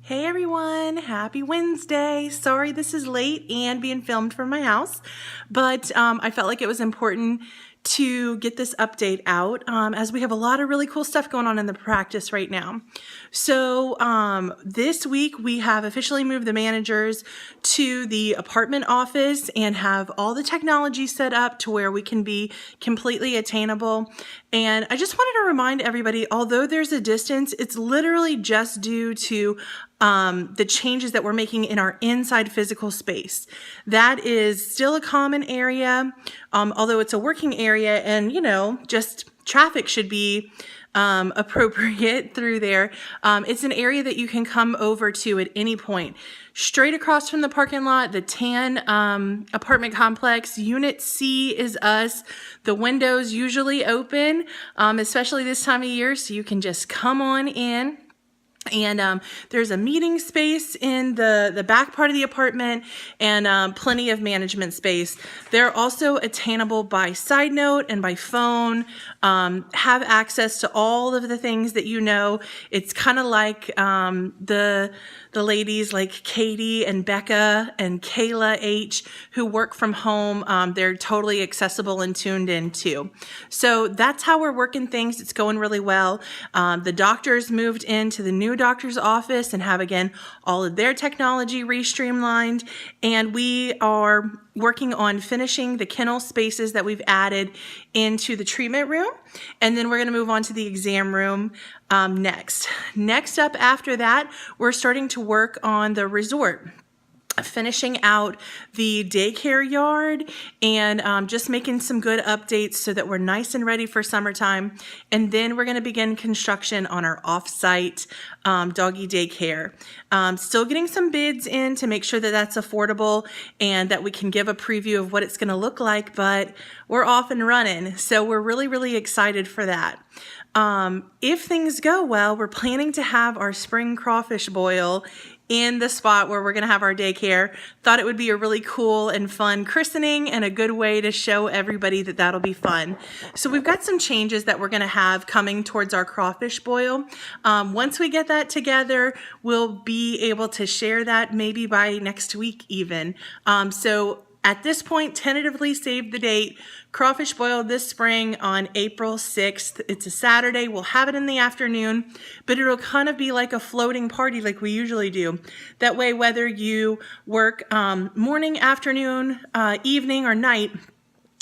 Hey everyone, happy Wednesday. Sorry this is late and being filmed from my house, but I felt like it was important to get this update out as we have a lot of really cool stuff going on in the practice right now. So this week we have officially moved the managers to the apartment office and have all the technology set up to where we can be completely attainable. And I just wanted to remind everybody, although there's a distance, it's literally just due to the changes that we're making in our inside physical space. That is still a common area, although it's a working area, and just traffic should be appropriate through there. It's an area that you can come over to at any point. Straight across from the parking lot, the Tan apartment complex, Unit C is us. The windows usually open, especially this time of year, so you can just come on in. And there's a meeting space in the back part of the apartment and plenty of management space. They're also attainable by side note and by phone, have access to all of the things that you know. It's kind of like the ladies like Katie and Becca and Kayla H who work from home. They're totally accessible and tuned in too. So that's how we're working things. It's going really well. The doctors moved into the new doctor's office and have again all of their technology re-streamlined, and we are working on finishing the kennel spaces that we've added into the treatment room, and then we're going to move on to the exam room next. Next up after that, we're starting to work on the resort, finishing out the daycare yard and just making some good updates so that we're nice and ready for summertime. And then we're going to begin construction on our off-site doggy daycare. Still getting some bids in to make sure that that's affordable and that we can give a preview of what it's going to look like, but we're off and running. So we're really, really excited for that. If things go well, we're planning to have our spring crawfish boil in the spot where we're going to have our daycare. Thought it would be a really cool and fun christening and a good way to show everybody that that'll be fun. So we've got some changes that we're going to have coming towards our crawfish boil. Once we get that together, we'll be able to share that maybe by next week even. So at this point, tentatively save the date. Crawfish boil this spring on April 6th. It's a Saturday. We'll have it in the afternoon, but it'll kind of be like a floating party like we usually do. That way, whether you work morning, afternoon, evening, or night,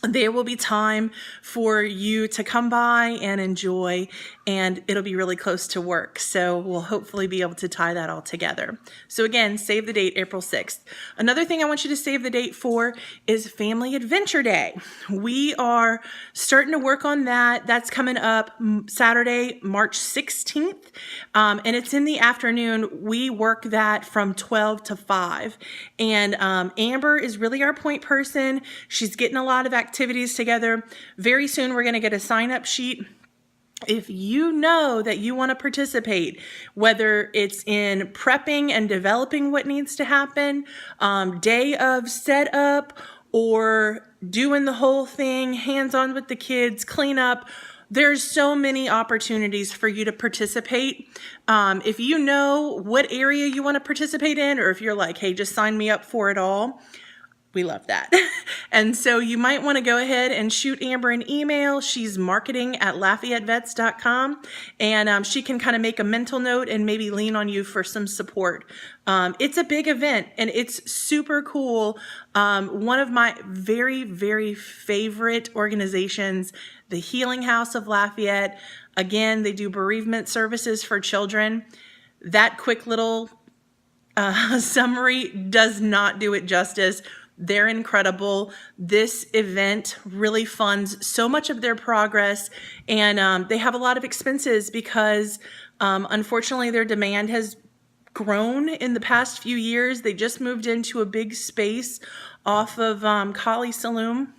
there will be time for you to come by and enjoy, and it'll be really close to work. So we'll hopefully be able to tie that all together. So again, save the date, April 6th. Another thing I want you to save the date for is Family Adventure Day. We are starting to work on that. That's coming up Saturday, March 16th, and it's in the afternoon. We work that from 12 to 5. And Amber is really our point person. She's getting a lot of activities together. Very soon we're going to get a sign-up sheet. If you know that you want to participate, whether it's in prepping and developing what needs to happen, day of setup, or doing the whole thing, hands-on with the kids, clean up, there's so many opportunities for you to participate. If you know what area you want to participate in, or if you're like, hey, just sign me up for it all, we love that. And so you might want to go ahead and shoot Amber an email. She's marketing@LafayetteVets.com, and she can kind of make a mental note and maybe lean on you for some support. It's a big event and it's super cool. One of my very, very favorite organizations, the Healing House of Lafayette. Again, they do bereavement services for children. That quick little summary does not do it justice. They're incredible. This event really funds so much of their progress, and they have a lot of expenses because unfortunately their demand has grown in the past few years. They just moved into a big space off of Kali Saloon.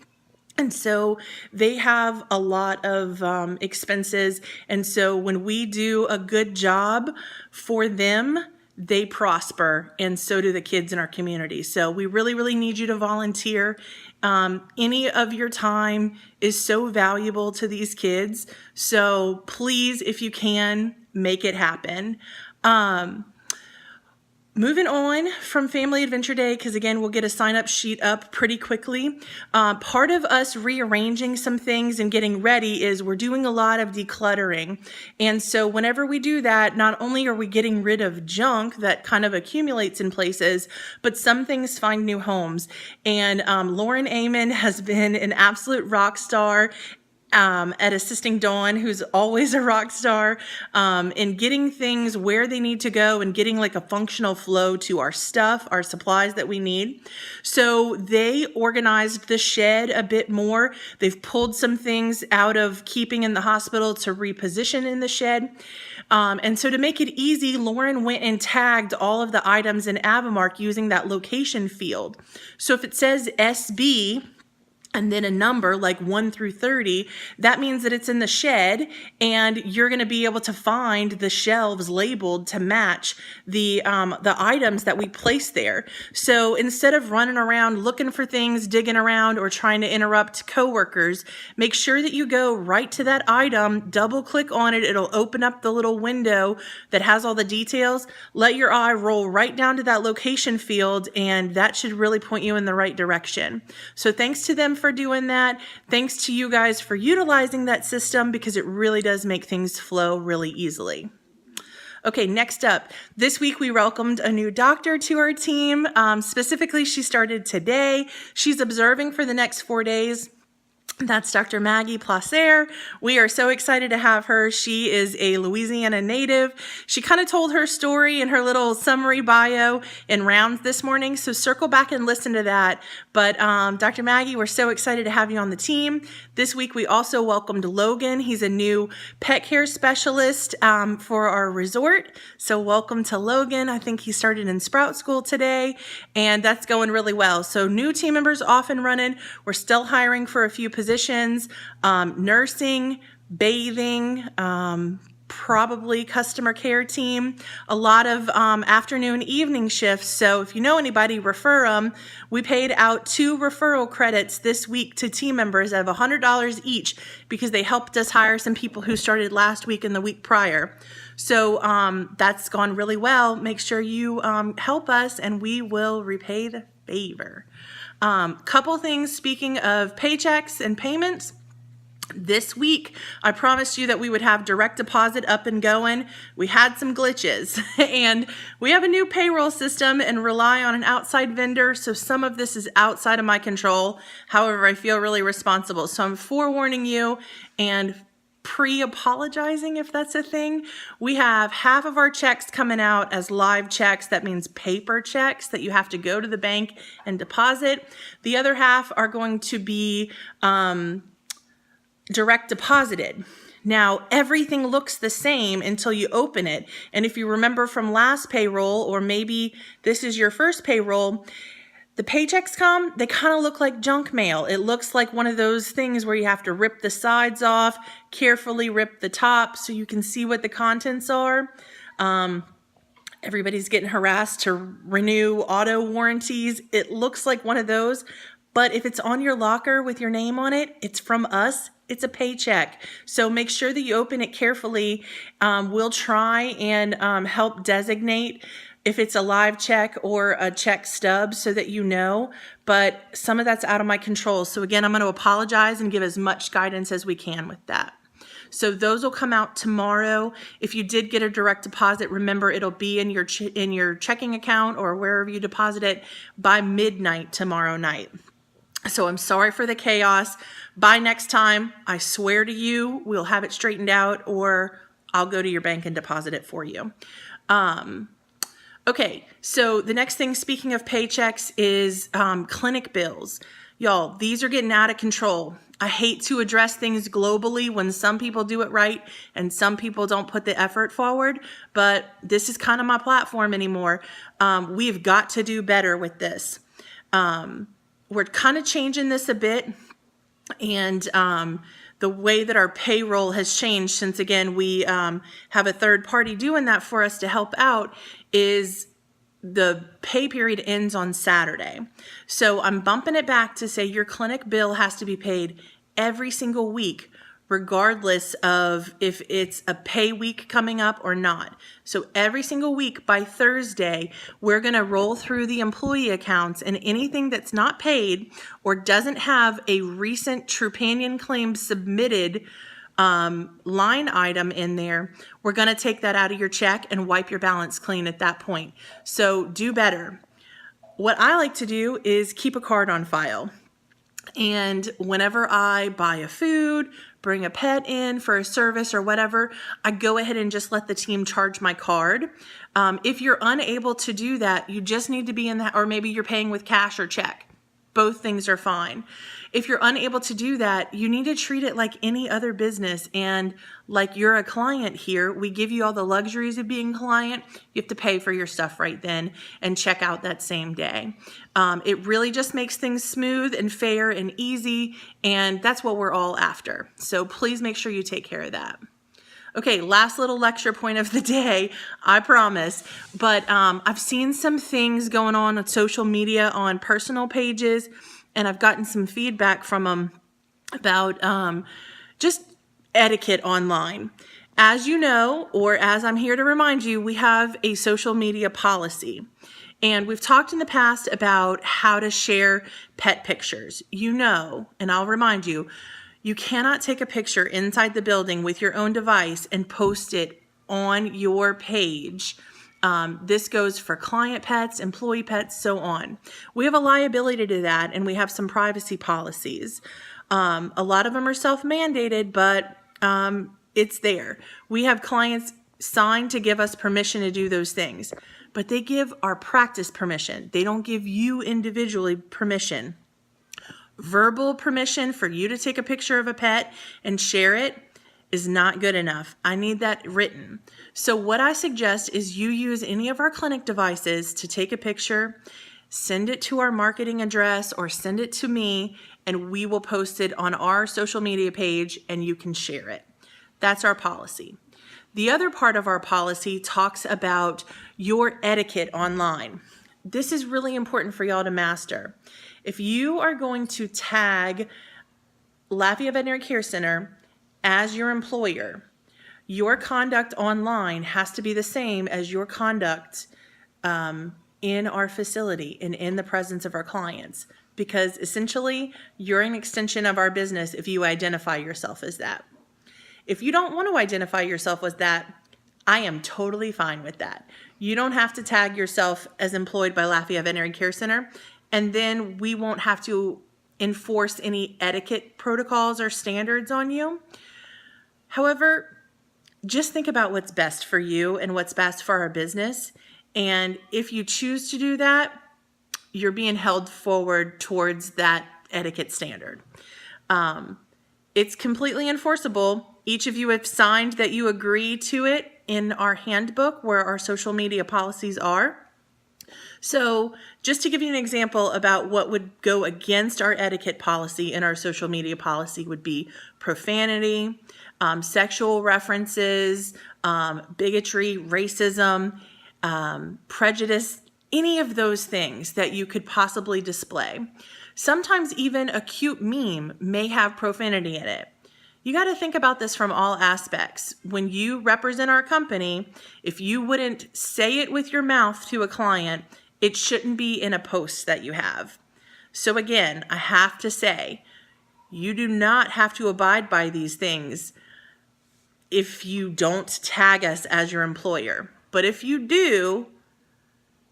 And so they have a lot of expenses. And so when we do a good job for them, they prosper, and so do the kids in our community. So we really, really need you to volunteer. Any of your time is so valuable to these kids. So please, if you can, make it happen. Moving on from Family Adventure Day, because again, we'll get a sign-up sheet up pretty quickly. Part of us rearranging some things and getting ready is we're doing a lot of decluttering. And so whenever we do that, not only are we getting rid of junk that kind of accumulates in places, but some things find new homes. And Lauren Amon has been an absolute rock star at assisting Dawn, who's always a rock star, in getting things where they need to go and getting like a functional flow to our stuff, our supplies that we need. So they organized the shed a bit more. They've pulled some things out of keeping in the hospital to reposition in the shed. And so to make it easy, Lauren went and tagged all of the items in Avamark using that location field. So if it says SB, and then a number like 1 through 30, that means that it's in the shed, and you're going to be able to find the shelves labeled to match the items that we place there. So instead of running around looking for things, digging around, or trying to interrupt coworkers, make sure that you go right to that item, double click on it. It'll open up the little window that has all the details. Let your eye roll right down to that location field, and that should really point you in the right direction. So thanks to them for doing that. Thanks to you guys for utilizing that system, because it really does make things flow really easily. Okay, next up, this week we welcomed a new doctor to our team. Specifically, she started today. She's observing for the next 4 days. That's Dr. Maggie Placer. We are so excited to have her. She is a Louisiana native. She kind of told her story in her little summary bio in rounds this morning, so circle back and listen to that. But Dr. Maggie, we're so excited to have you on the team. This week we also welcomed Logan. He's a new pet care specialist for our resort. So welcome to Logan. I think he started in Sprout School today, and that's going really well. So new team members off and running. We're still hiring for a few positions, nursing, bathing, probably customer care team, a lot of afternoon, evening shifts. So if you know anybody, refer them. We paid out 2 referral credits this week to team members of $100 each because they helped us hire some people who started last week and the week prior. So that's gone really well. Make sure you help us and we will repay the favor. Couple things, speaking of paychecks and payments. This week, I promised you that we would have direct deposit up and going. We had some glitches, and we have a new payroll system and rely on an outside vendor, so some of this is outside of my control. However, I feel really responsible, so I'm forewarning you and pre-apologizing, if that's a thing. We have half of our checks coming out as live checks. That means paper checks that you have to go to the bank and deposit. The other half are going to be direct deposited. Now, everything looks the same until you open it. And if you remember from last payroll, or maybe this is your first payroll, the paychecks come, they kind of look like junk mail. It looks like one of those things where you have to rip the sides off, carefully rip the top so you can see what the contents are. Everybody's getting harassed to renew auto warranties. It looks like one of those, but if it's on your locker with your name on it, it's from us. It's a paycheck. So make sure that you open it carefully. We'll try and help designate if it's a live check or a check stub so that you know, but some of that's out of my control. So again, I'm going to apologize and give as much guidance as we can with that. So those will come out tomorrow. If you did get a direct deposit, remember it'll be in your checking account or wherever you deposit it by midnight tomorrow night. So I'm sorry for the chaos. By next time, I swear to you, we'll have it straightened out, or I'll go to your bank and deposit it for you. Okay, so the next thing, speaking of paychecks, is clinic bills. Y'all, these are getting out of control. I hate to address things globally when some people do it right and some people don't put the effort forward, but this is kind of my platform anymore. We've got to do better with this. We're kind of changing this a bit, and the way that our payroll has changed since, again, we have a third party doing that for us to help out, is the pay period ends on Saturday. So I'm bumping it back to say your clinic bill has to be paid every single week, regardless of if it's a pay week coming up or not. So every single week by Thursday, we're going to roll through the employee accounts, and anything that's not paid or doesn't have a recent Trupanion claim submitted line item in there, we're going to take that out of your check and wipe your balance clean at that point. So do better. What I like to do is keep a card on file. And whenever I buy a food, bring a pet in for a service or whatever, I go ahead and just let the team charge my card. If you're unable to do that, you just need to be in that, or maybe you're paying with cash or check. Both things are fine. If you're unable to do that, you need to treat it like any other business. And like you're a client here, we give you all the luxuries of being a client. You have to pay for your stuff right then and check out that same day. It really just makes things smooth and fair and easy. And that's what we're all after. So please make sure you take care of that. Okay, last little lecture point of the day, I promise. But I've seen some things going on social media on personal pages, and I've gotten some feedback from them about just etiquette online. As you know, or as I'm here to remind you, we have a social media policy. And we've talked in the past about how to share pet pictures. You know, and I'll remind you, you cannot take a picture inside the building with your own device and post it on your page. This goes for client pets, employee pets, so on. We have a liability to do that, and we have some privacy policies. A lot of them are self-mandated, but it's there. We have clients signed to give us permission to do those things, but they give our practice permission. They don't give you individually permission. Verbal permission for you to take a picture of a pet and share it is not good enough. I need that written. So what I suggest is you use any of our clinic devices to take a picture, send it to our marketing address or send it to me, and we will post it on our social media page and you can share it. That's our policy. The other part of our policy talks about your etiquette online. This is really important for y'all to master. If you are going to tag Lafayette Veterinary Care Center as your employer, your conduct online has to be the same as your conduct in our facility and in the presence of our clients, because essentially you're an extension of our business if you identify yourself as that. If you don't want to identify yourself as that, I am totally fine with that. You don't have to tag yourself as employed by Lafayette Veterinary Care Center, and then we won't have to enforce any etiquette protocols or standards on you. However, just think about what's best for you and what's best for our business. And if you choose to do that, you're being held forward towards that etiquette standard. It's completely enforceable. Each of you have signed that you agree to it in our handbook where our social media policies are. So just to give you an example about what would go against our etiquette policy and our social media policy would be profanity, sexual references, bigotry, racism, prejudice, any of those things that you could possibly display. Sometimes even a cute meme may have profanity in it. You got to think about this from all aspects. When you represent our company, if you wouldn't say it with your mouth to a client, it shouldn't be in a post that you have. So again, I have to say, you do not have to abide by these things if you don't tag us as your employer. But if you do,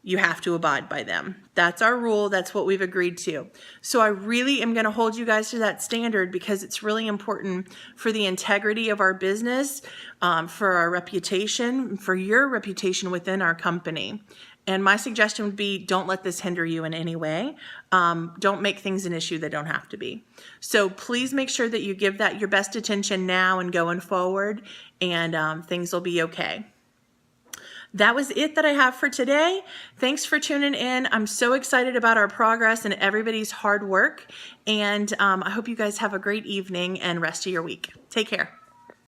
you have to abide by them. That's our rule. That's what we've agreed to. So I really am going to hold you guys to that standard because it's really important for the integrity of our business, for our reputation, for your reputation within our company. And my suggestion would be, don't let this hinder you in any way. Don't make things an issue that don't have to be. So please make sure that you give that your best attention now and going forward, and things will be okay. That was it that I have for today. Thanks for tuning in. I'm so excited about our progress and everybody's hard work. And I hope you guys have a great evening and rest of your week. Take care.